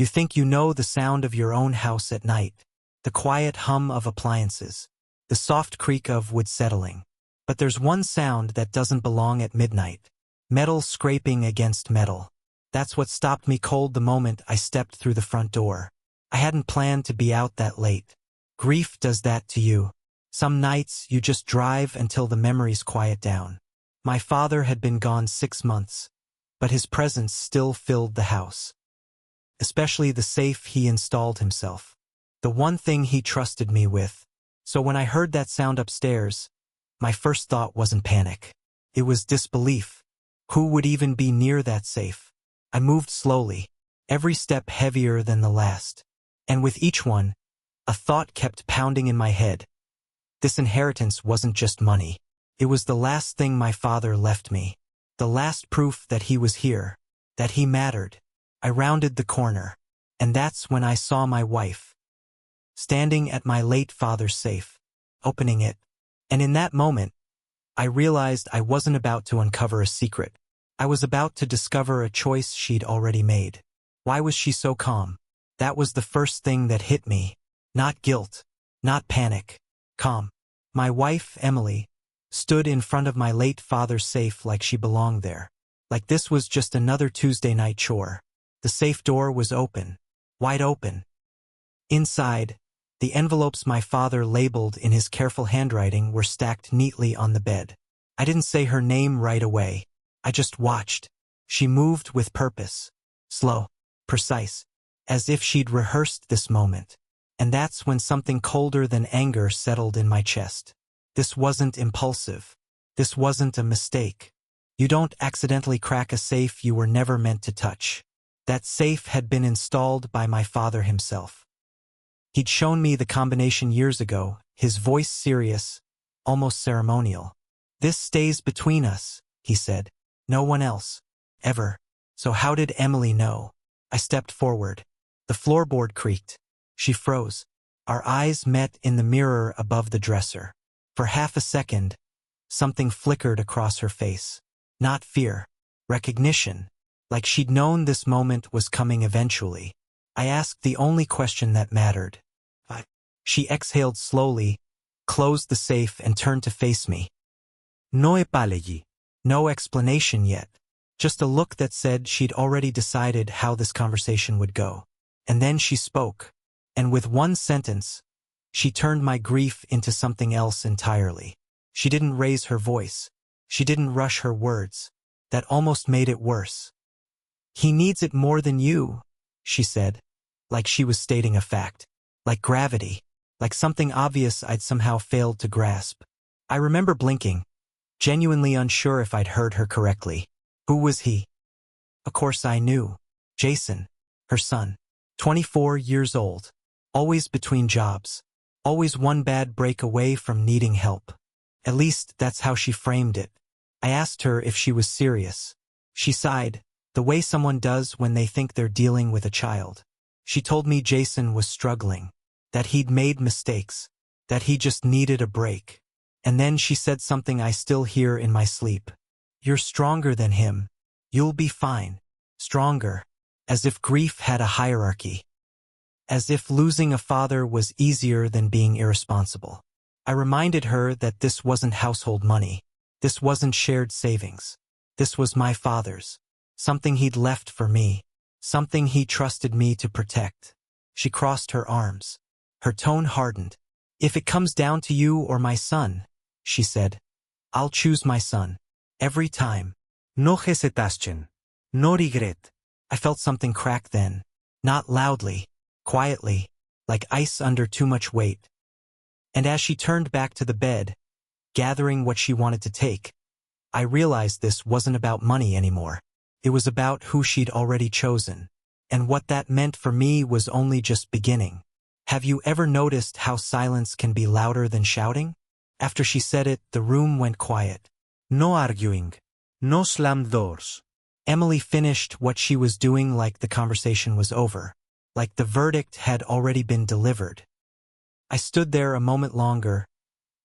You think you know the sound of your own house at night, the quiet hum of appliances, the soft creak of wood settling. But there's one sound that doesn't belong at midnight. Metal scraping against metal. That's what stopped me cold the moment I stepped through the front door. I hadn't planned to be out that late. Grief does that to you. Some nights you just drive until the memories quiet down. My father had been gone 6 months, but his presence still filled the house. Especially the safe he installed himself. The one thing he trusted me with. So when I heard that sound upstairs, my first thought wasn't panic. It was disbelief. Who would even be near that safe? I moved slowly, every step heavier than the last. And with each one, a thought kept pounding in my head. This inheritance wasn't just money. It was the last thing my father left me. The last proof that he was here, that he mattered. I rounded the corner, and that's when I saw my wife, standing at my late father's safe, opening it. And in that moment, I realized I wasn't about to uncover a secret. I was about to discover a choice she'd already made. Why was she so calm? That was the first thing that hit me. Not guilt, not panic. Calm. My wife, Emily, stood in front of my late father's safe like she belonged there. Like this was just another Tuesday night chore. The safe door was open, wide open. Inside, the envelopes my father labeled in his careful handwriting were stacked neatly on the bed. I didn't say her name right away. I just watched. She moved with purpose. Slow, precise, as if she'd rehearsed this moment. And that's when something colder than anger settled in my chest. This wasn't impulsive. This wasn't a mistake. You don't accidentally crack a safe you were never meant to touch. That safe had been installed by my father himself. He'd shown me the combination years ago, his voice serious, almost ceremonial. This stays between us, he said. No one else. Ever. So how did Emily know? I stepped forward. The floorboard creaked. She froze. Our eyes met in the mirror above the dresser. For half a second, something flickered across her face. Not fear. Recognition. Like she'd known this moment was coming eventually. I asked the only question that mattered. She exhaled slowly, closed the safe and turned to face me. No apology. No explanation yet. Just a look that said she'd already decided how this conversation would go. And then she spoke. And with one sentence, she turned my grief into something else entirely. She didn't raise her voice. She didn't rush her words. That almost made it worse. He needs it more than you, she said, like she was stating a fact. Like gravity. Like something obvious I'd somehow failed to grasp. I remember blinking, genuinely unsure if I'd heard her correctly. Who was he? Of course I knew. Jason, her son. 24 years old. Always between jobs. Always one bad break away from needing help. At least that's how she framed it. I asked her if she was serious. She sighed, the way someone does when they think they're dealing with a child. She told me Jason was struggling, that he'd made mistakes, that he just needed a break. And then she said something I still hear in my sleep. You're stronger than him. You'll be fine. Stronger. As if grief had a hierarchy. As if losing a father was easier than being irresponsible. I reminded her that this wasn't household money. This wasn't shared savings. This was my father's. Something he'd left for me. Something he trusted me to protect. She crossed her arms. Her tone hardened. If it comes down to you or my son, she said, I'll choose my son. Every time. No hesitation. No regret. I felt something crack then. Not loudly. Quietly. Like ice under too much weight. And as she turned back to the bed, gathering what she wanted to take, I realized this wasn't about money anymore. It was about who she'd already chosen. And what that meant for me was only just beginning. Have you ever noticed how silence can be louder than shouting? After she said it, the room went quiet. No arguing. No slammed doors. Emily finished what she was doing like the conversation was over. Like the verdict had already been delivered. I stood there a moment longer,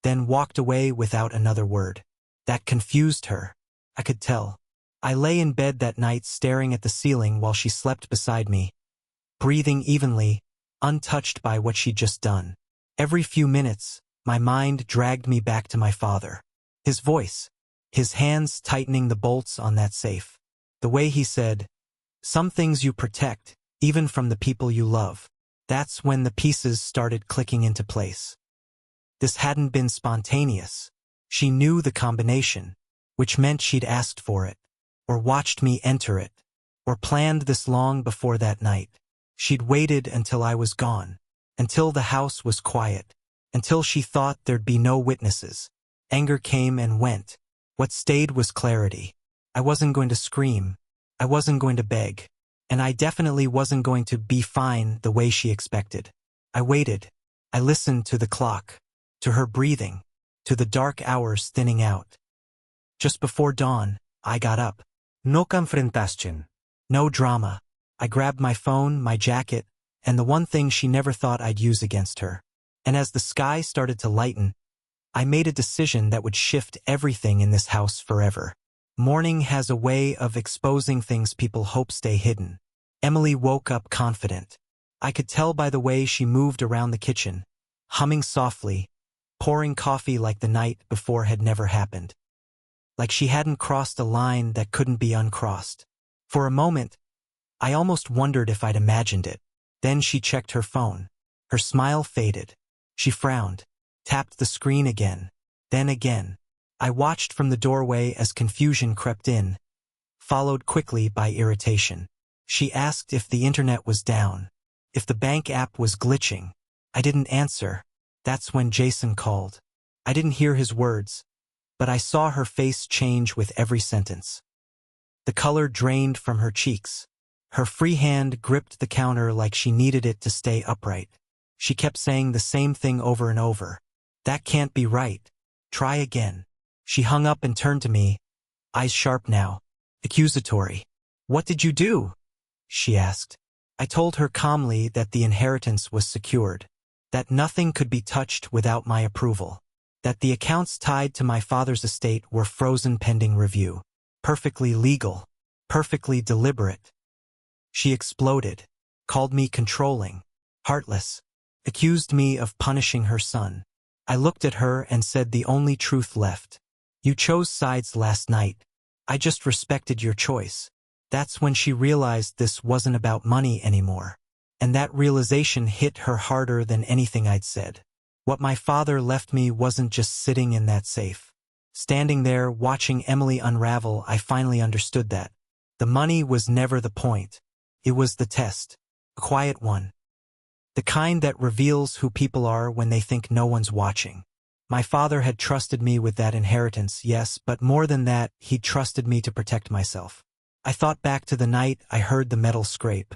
then walked away without another word. That confused her. I could tell. I lay in bed that night staring at the ceiling while she slept beside me. breathing evenly, untouched by what she'd just done. Every few minutes, my mind dragged me back to my father. His voice, his hands tightening the bolts on that safe. The way he said, "Some things you protect, even from the people you love." That's when the pieces started clicking into place. This hadn't been spontaneous. She knew the combination, which meant she'd asked for it, or watched me enter it, or planned this long before that night. She'd waited until I was gone, until the house was quiet, until she thought there'd be no witnesses. Anger came and went. What stayed was clarity. I wasn't going to scream. I wasn't going to beg. And I definitely wasn't going to be fine the way she expected. I waited. I listened to the clock, to her breathing, to the dark hours thinning out. Just before dawn, I got up. No confrontation. No drama. I grabbed my phone, my jacket, and the one thing she never thought I'd use against her. And as the sky started to lighten, I made a decision that would shift everything in this house forever. Morning has a way of exposing things people hope stay hidden. Emily woke up confident. I could tell by the way she moved around the kitchen, humming softly, pouring coffee like the night before had never happened. Like she hadn't crossed a line that couldn't be uncrossed. For a moment, I almost wondered if I'd imagined it. Then she checked her phone. Her smile faded. She frowned, tapped the screen again, then again. I watched from the doorway as confusion crept in, followed quickly by irritation. She asked if the internet was down, if the bank app was glitching. I didn't answer. That's when Jason called. I didn't hear his words, but I saw her face change with every sentence. The color drained from her cheeks. Her free hand gripped the counter like she needed it to stay upright. She kept saying the same thing over and over. "That can't be right. Try again." She hung up and turned to me, eyes sharp now, accusatory. "What did you do?" she asked. I told her calmly that the inheritance was secured, that nothing could be touched without my approval, that the accounts tied to my father's estate were frozen pending review. Perfectly legal, perfectly deliberate. She exploded, called me controlling, heartless, accused me of punishing her son. I looked at her and said the only truth left. "You chose sides last night. I just respected your choice." That's when she realized this wasn't about money anymore. And that realization hit her harder than anything I'd said. What my father left me wasn't just sitting in that safe. Standing there watching Emily unravel, I finally understood that. The money was never the point. It was the test. A quiet one. The kind that reveals who people are when they think no one's watching. My father had trusted me with that inheritance, yes, but more than that, he'd trusted me to protect myself. I thought back to the night I heard the metal scrape.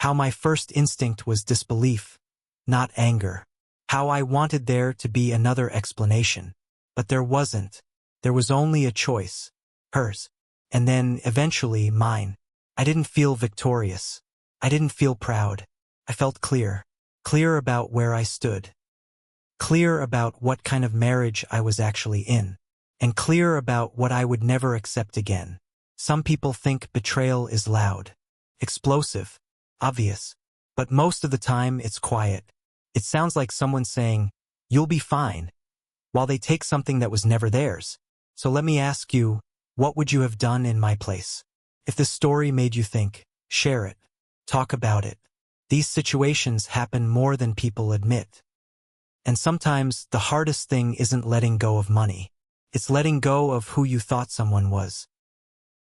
How my first instinct was disbelief, not anger. How I wanted there to be another explanation. But there wasn't. There was only a choice. Hers. And then, eventually, mine. I didn't feel victorious. I didn't feel proud. I felt clear. Clear about where I stood. Clear about what kind of marriage I was actually in. And clear about what I would never accept again. Some people think betrayal is loud, explosive, obvious. But most of the time it's quiet. It sounds like someone saying, "You'll be fine," while they take something that was never theirs. So let me ask you, what would you have done in my place? If this story made you think, share it. Talk about it. These situations happen more than people admit. And sometimes the hardest thing isn't letting go of money. It's letting go of who you thought someone was.